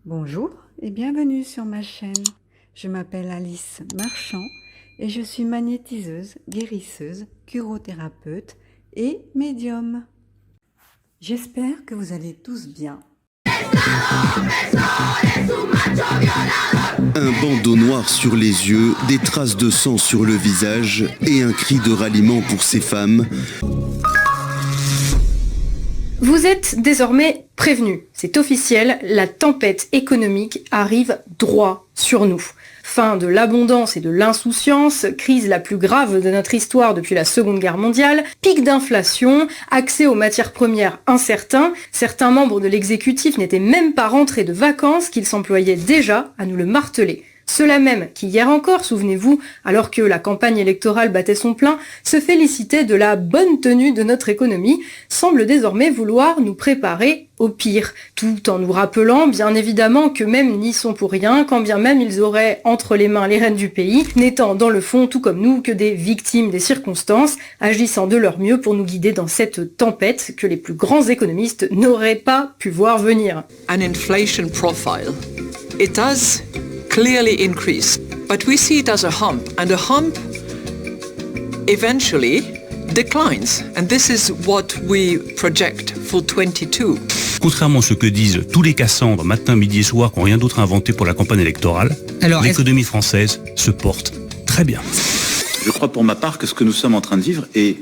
Bonjour et bienvenue sur ma chaîne. Je m'appelle Alice Marchand et je suis magnétiseuse, guérisseuse, curothérapeute et médium. J'espère que vous allez tous bien. Un bandeau noir sur les yeux, des traces de sang sur le visage et un cri de ralliement pour ces femmes. Vous êtes désormais prévenus. C'est officiel, la tempête économique arrive droit sur nous. Fin de l'abondance et de l'insouciance, crise la plus grave de notre histoire depuis la Seconde Guerre mondiale, pic d'inflation, accès aux matières premières incertain, certains membres de l'exécutif n'étaient même pas rentrés de vacances qu'ils s'employaient déjà à nous le marteler. Ceux-là même qui hier encore, souvenez-vous, alors que la campagne électorale battait son plein, se félicitaient de la bonne tenue de notre économie, semblent désormais vouloir nous préparer au pire, tout en nous rappelant bien évidemment qu'eux-mêmes n'y sont pour rien, quand bien même ils auraient entre les mains les rênes du pays, n'étant dans le fond, tout comme nous, que des victimes des circonstances, agissant de leur mieux pour nous guider dans cette tempête que les plus grands économistes n'auraient pas pu voir venir. An inflation profile. It does clearly increase, but we see it as a hump, and a hump eventually declines, and this is what we project for 22. Contrairement à ce que disent tous les Cassandres matin, midi et soir qui n'ont rien d'autre à inventer pour la campagne électorale, l'économie française se porte très bien. Je crois pour ma part que ce que nous sommes en train de vivre est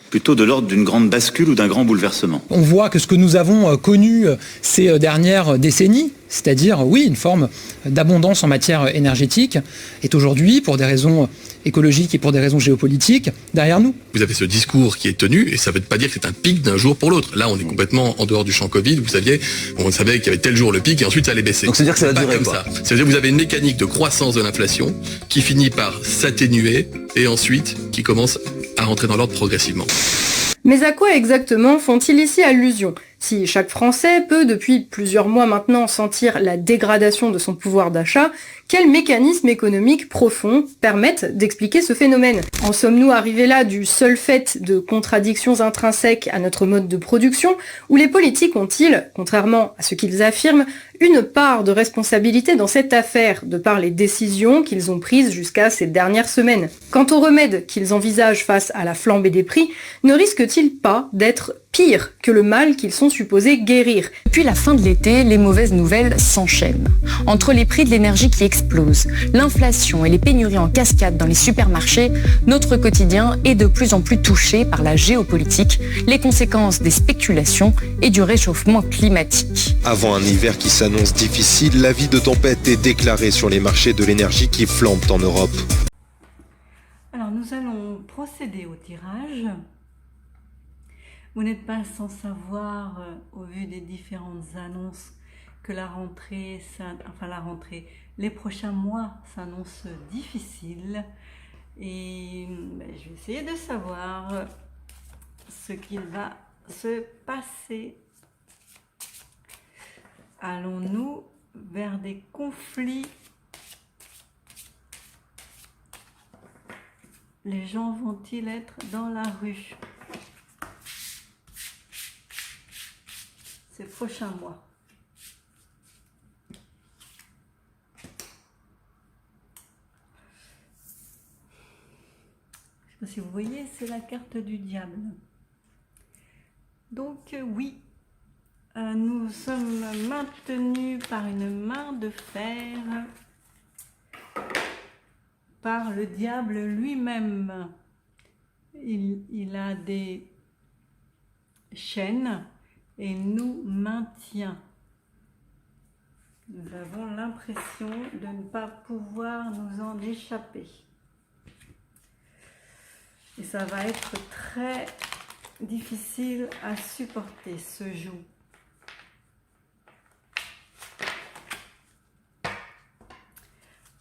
plutôt de l'ordre d'une grande bascule ou d'un grand bouleversement. On voit que ce que nous avons connu ces dernières décennies, c'est-à-dire, oui, une forme d'abondance en matière énergétique, est aujourd'hui, pour des raisons écologiques et pour des raisons géopolitiques, derrière nous. Vous avez ce discours qui est tenu, et ça ne veut pas dire que c'est un pic d'un jour pour l'autre. Là, on est complètement en dehors du champ Covid. Vous saviez, on savait qu'il y avait tel jour le pic, et ensuite ça allait baisser. Donc c'est-à-dire que ça va durer, comme quoi. ça. C'est-à-dire que vous avez une mécanique de croissance de l'inflation qui finit par s'atténuer, et ensuite qui commence à rentrer dans l'ordre progressivement. Mais à quoi exactement font-ils ici allusion ? Si chaque Français peut depuis plusieurs mois maintenant sentir la dégradation de son pouvoir d'achat, quels mécanismes économiques profonds permettent d'expliquer ce phénomène ? En sommes-nous arrivés là du seul fait de contradictions intrinsèques à notre mode de production, ou les politiques ont-ils, contrairement à ce qu'ils affirment, une part de responsabilité dans cette affaire, de par les décisions qu'ils ont prises jusqu'à ces dernières semaines ? Quant aux remèdes qu'ils envisagent face à la flambée des prix, ne risquent-ils pas d'être pire que le mal qu'ils sont supposés guérir ? Depuis la fin de l'été, les mauvaises nouvelles s'enchaînent. Entre les prix de l'énergie qui explosent, l'inflation et les pénuries en cascade dans les supermarchés, notre quotidien est de plus en plus touché par la géopolitique, les conséquences des spéculations et du réchauffement climatique. Avant un hiver qui s'annonce difficile, l'avis de tempête est déclaré sur les marchés de l'énergie qui flambent en Europe. Alors nous allons procéder au tirage. Vous n'êtes pas sans savoir, au vu des différentes annonces, que les prochains mois s'annoncent difficiles. Et je vais essayer de savoir ce qu'il va se passer. Allons-nous vers des conflits ? Les gens vont-ils être dans la rue ces prochains mois? Je sais pas si vous voyez, c'est la carte du diable. Donc oui, nous sommes maintenus par une main de fer, par le diable lui-même. Il a des chaînes et nous maintient. Nous avons l'impression de ne pas pouvoir nous en échapper. Et ça va être très difficile à supporter ce joug.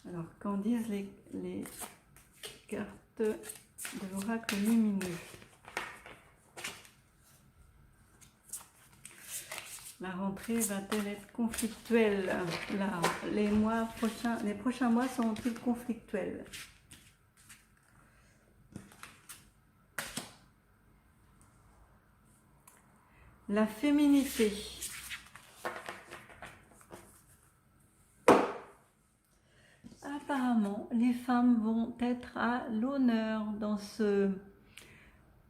Alors, qu'en disent les cartes de l'oracle lumineux? La rentrée va-t-elle être conflictuelle? Là, les prochains mois seront-ils conflictuels? La féminité. apparemment, les femmes vont être à l'honneur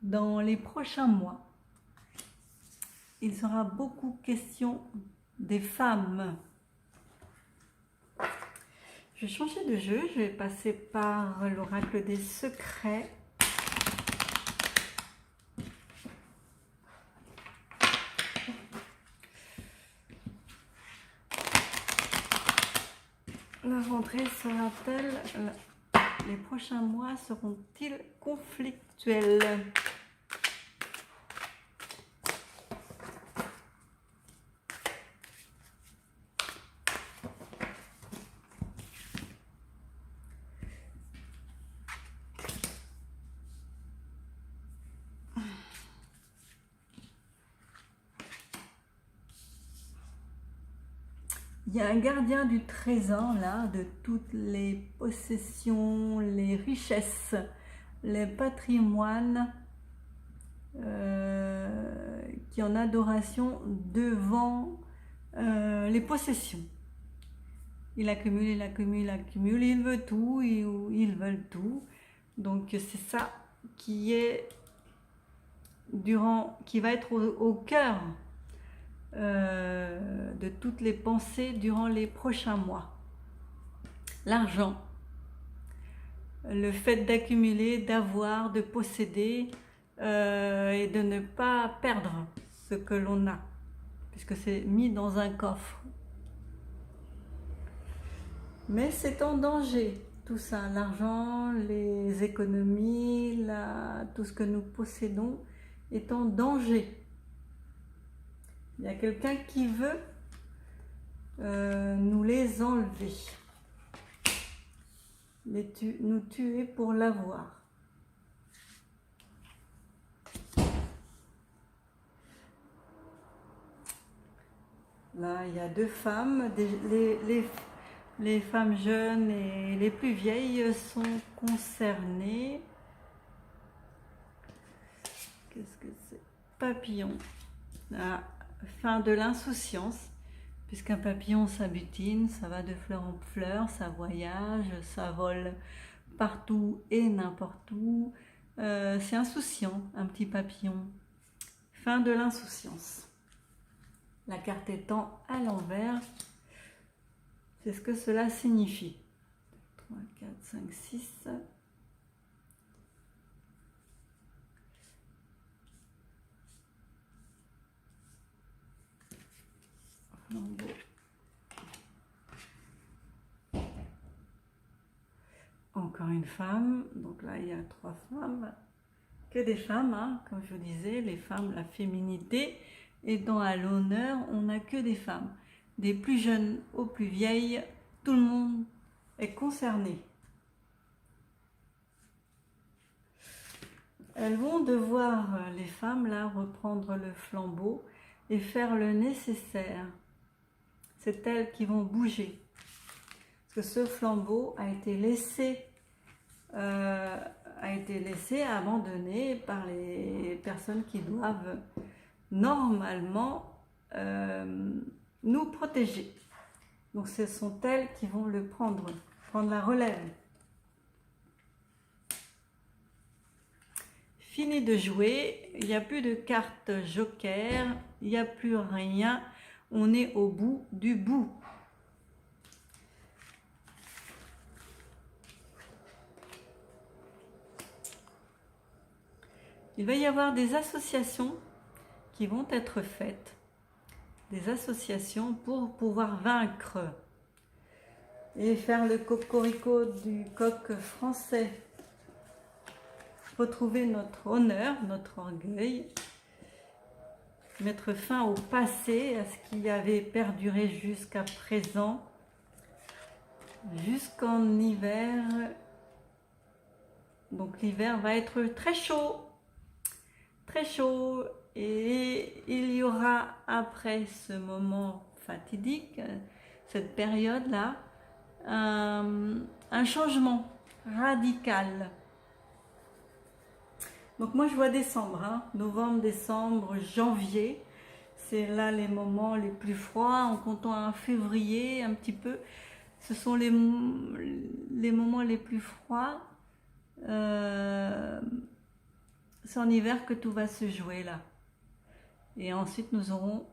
dans les prochains mois. Il sera beaucoup question des femmes. Je vais changer de jeu, je vais passer par l'oracle des secrets. La rentrée sera-t-elle, les prochains mois seront-ils conflictuels? Il y a un gardien du trésor là, de toutes les possessions, les richesses, les patrimoines, qui est en adoration devant les possessions. Il accumule, il accumule, il accumule, il veut tout, ils veulent tout. Donc c'est ça qui est qui va être au cœur de toutes les pensées durant les prochains mois. L'argent, le fait d'accumuler, d'avoir, de posséder et de ne pas perdre ce que l'on a, puisque c'est mis dans un coffre. Mais c'est en danger, tout ça, l'argent, les économies, tout ce que nous possédons est en danger. Il y a quelqu'un qui veut nous les enlever, nous tuer pour l'avoir. Là, il y a deux femmes, les femmes jeunes et les plus vieilles sont concernées. Qu'est-ce que c'est? Papillon. Ah. Fin de l'insouciance, puisqu'un papillon ça butine, ça va de fleur en fleur, ça voyage, ça vole partout et n'importe où. C'est insouciant, un petit papillon. Fin de l'insouciance. La carte étant à l'envers, c'est ce que cela signifie. 3, 4, 5, 6... Encore une femme, donc là il y a 3 femmes, que des femmes, hein, comme je vous disais, les femmes, la féminité étant à l'honneur, on n'a que des femmes. Des plus jeunes aux plus vieilles, tout le monde est concerné. Elles vont devoir, les femmes là, reprendre le flambeau et faire le nécessaire. C'est elles qui vont bouger. Parce que ce flambeau a été laissé, abandonné par les personnes qui doivent normalement nous protéger. Donc ce sont elles qui vont le prendre la relève. Fini de jouer, il n'y a plus de cartes joker, il n'y a plus rien. On est au bout du bout. Il va y avoir des associations qui vont être faites. Des associations pour pouvoir vaincre et faire le cocorico du coq français. Retrouver notre honneur, notre orgueil. Mettre fin au passé, à ce qui avait perduré jusqu'à présent, jusqu'en hiver. Donc l'hiver va être très chaud, et il y aura après ce moment fatidique, cette période-là, un changement radical. Donc moi je vois décembre, hein, novembre, décembre, janvier, c'est là les moments les plus froids, en comptant un février un petit peu, ce sont les moments les plus froids. C'est en hiver que tout va se jouer là. Et ensuite, nous aurons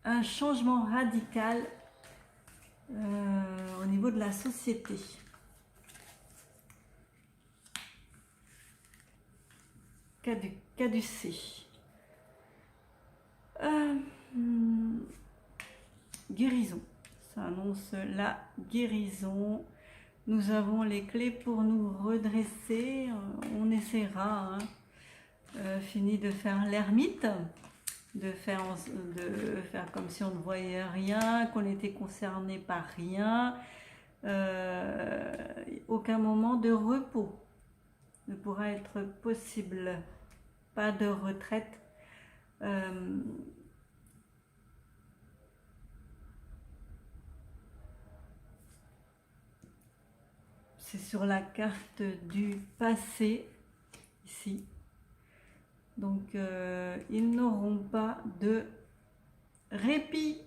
un changement radical au niveau de la société. Caducée. Guérison. Ça annonce la guérison. Nous avons les clés pour nous redresser. On essaiera. Fini de faire l'ermite, de faire comme si on ne voyait rien, qu'on était concerné par rien. Aucun moment de repos ne pourra être possible. Pas de retraite. C'est sur la carte du passé, ici. Donc, ils n'auront pas de répit.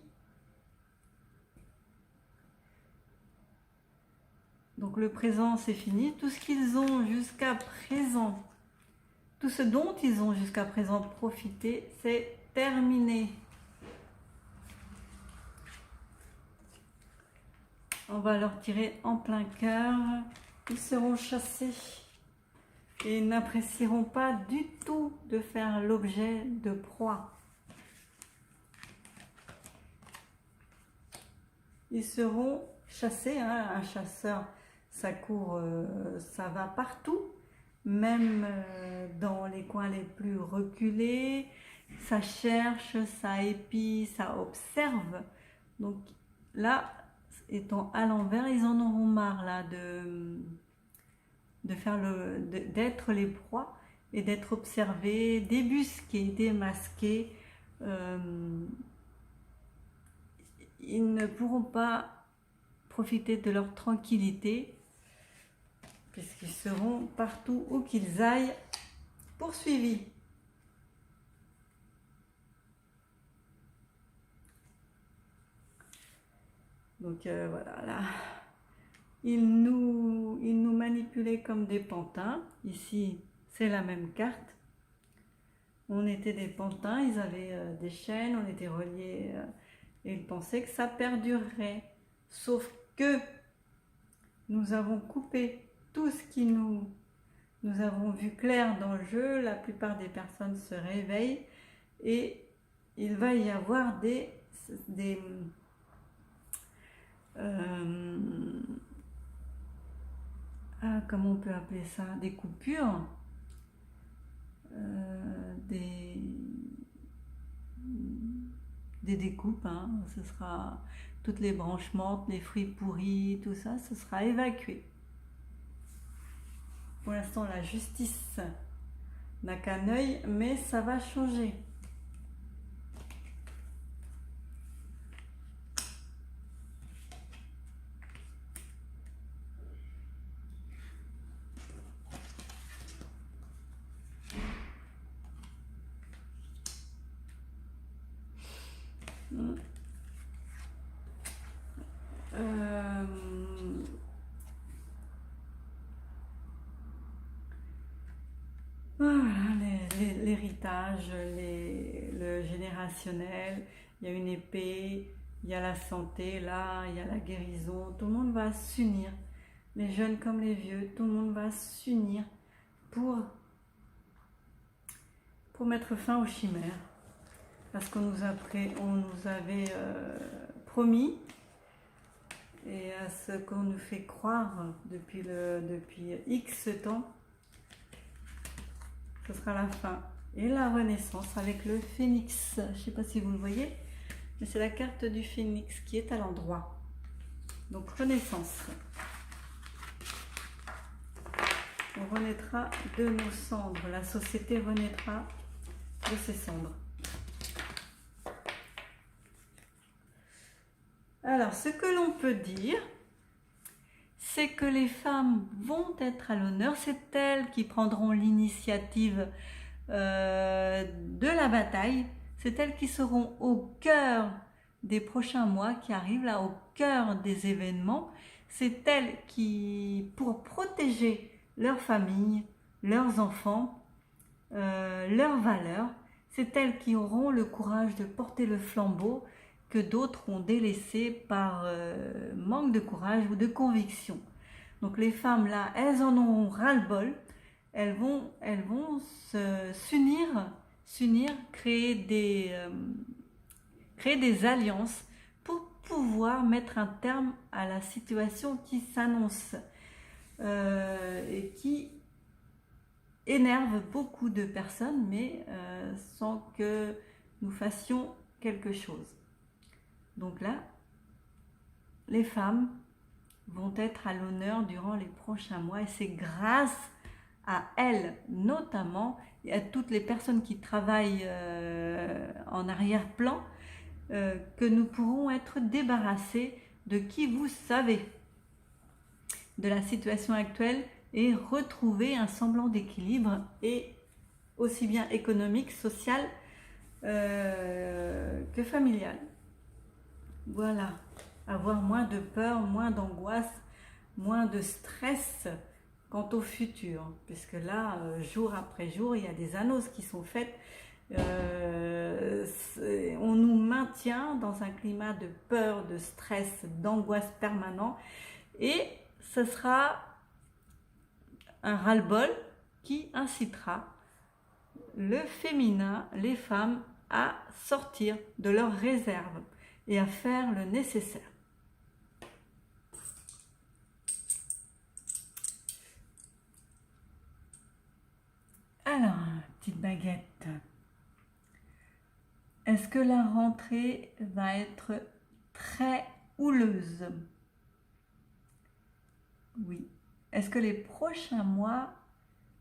Donc, le présent, c'est fini. Tout ce qu'ils ont jusqu'à présent, tout ce dont ils ont jusqu'à présent profité, c'est terminé. On va leur tirer en plein cœur. Ils seront chassés et n'apprécieront pas du tout de faire l'objet de proie. Ils seront chassés, hein. Un chasseur, ça court, ça va partout, même dans les coins les plus reculés, ça cherche, ça épie, ça observe. Donc là, étant à l'envers, ils en auront marre là d'être les proies et d'être observés, débusqués, démasqués. Ils ne pourront pas profiter de leur tranquillité puisqu'ils seront partout où qu'ils aillent poursuivis. Donc voilà, là, ils nous manipulaient comme des pantins. Ici, c'est la même carte. On était des pantins, ils avaient des chaînes, on était reliés et ils pensaient que ça perdurerait. Sauf que nous avons coupé tout ce qui nous avons vu clair dans le jeu. La plupart des personnes se réveillent et il va y avoir comment on peut appeler ça, des coupures, des découpes, hein. Ce sera toutes les branches mortes, les fruits pourris, tout ça, ce sera évacué. Pour l'instant, la justice n'a qu'un œil, mais ça va changer. Voilà, l'héritage, le générationnel, il y a une épée, il y a la santé, là, il y a la guérison, tout le monde va s'unir, les jeunes comme les vieux, tout le monde va s'unir pour mettre fin aux chimères, parce qu'on nous avait promis, et à ce qu'on nous fait croire depuis X temps, ce sera la fin et la renaissance avec le phénix. Je ne sais pas si vous le voyez, mais c'est la carte du phénix qui est à l'endroit. Donc renaissance. On renaîtra de nos cendres. La société renaîtra de ses cendres. Alors, ce que l'on peut dire, c'est que les femmes vont être à l'honneur. C'est elles qui prendront l'initiative de la bataille. C'est elles qui seront au cœur des prochains mois qui arrivent là au cœur des événements. C'est elles qui, pour protéger leur famille, leurs enfants, leurs valeurs, c'est elles qui auront le courage de porter le flambeau que d'autres ont délaissé par manque de courage ou de conviction. Donc les femmes là, elles en auront ras-le-bol, elles vont s'unir, créer des alliances pour pouvoir mettre un terme à la situation qui s'annonce et qui énerve beaucoup de personnes, mais sans que nous fassions quelque chose. Donc là, les femmes vont être à l'honneur durant les prochains mois et c'est grâce à elles notamment et à toutes les personnes qui travaillent en arrière-plan que nous pourrons être débarrassés de qui vous savez, de la situation actuelle et retrouver un semblant d'équilibre et aussi bien économique, social que familial. Voilà, avoir moins de peur, moins d'angoisse, moins de stress quant au futur, puisque là, jour après jour, il y a des annonces qui sont faites. On nous maintient dans un climat de peur, de stress, d'angoisse permanent, et ce sera un ras-le-bol qui incitera le féminin, les femmes, à sortir de leurs réserves et à faire le nécessaire. Alors, petite baguette, est-ce que la rentrée va être très houleuse? Oui. Est-ce que les prochains mois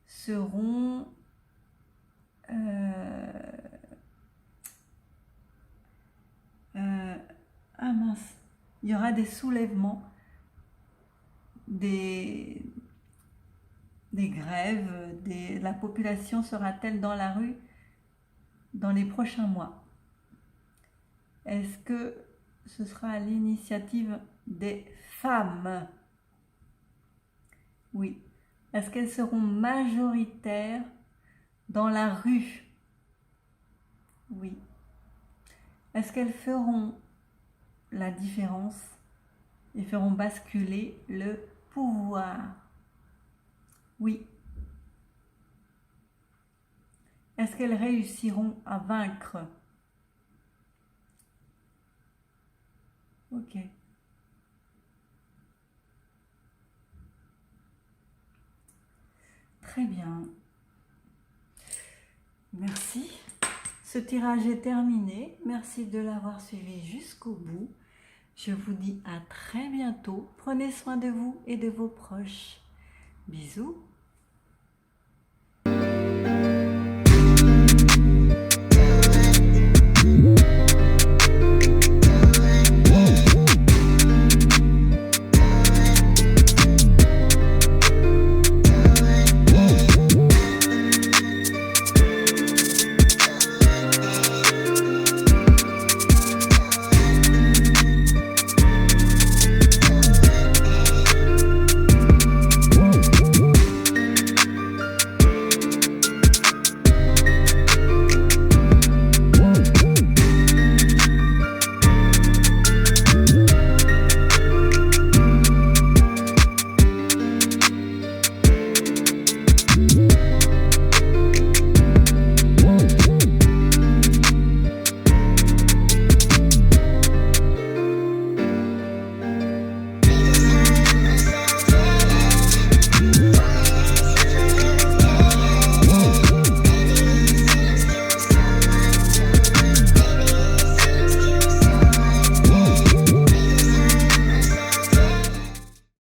seront ah mince, il y aura des soulèvements, des grèves, la population sera-t-elle dans la rue dans les prochains mois? Est-ce que ce sera à l'initiative des femmes? Oui. Est-ce qu'elles seront majoritaires dans la rue? Oui. Est-ce qu'elles feront la différence et feront basculer le pouvoir? Oui. Est-ce qu'elles réussiront à vaincre? Ok. Très bien. Merci. Ce tirage est terminé. Merci de l'avoir suivi jusqu'au bout. Je vous dis à très bientôt. Prenez soin de vous et de vos proches. Bisous.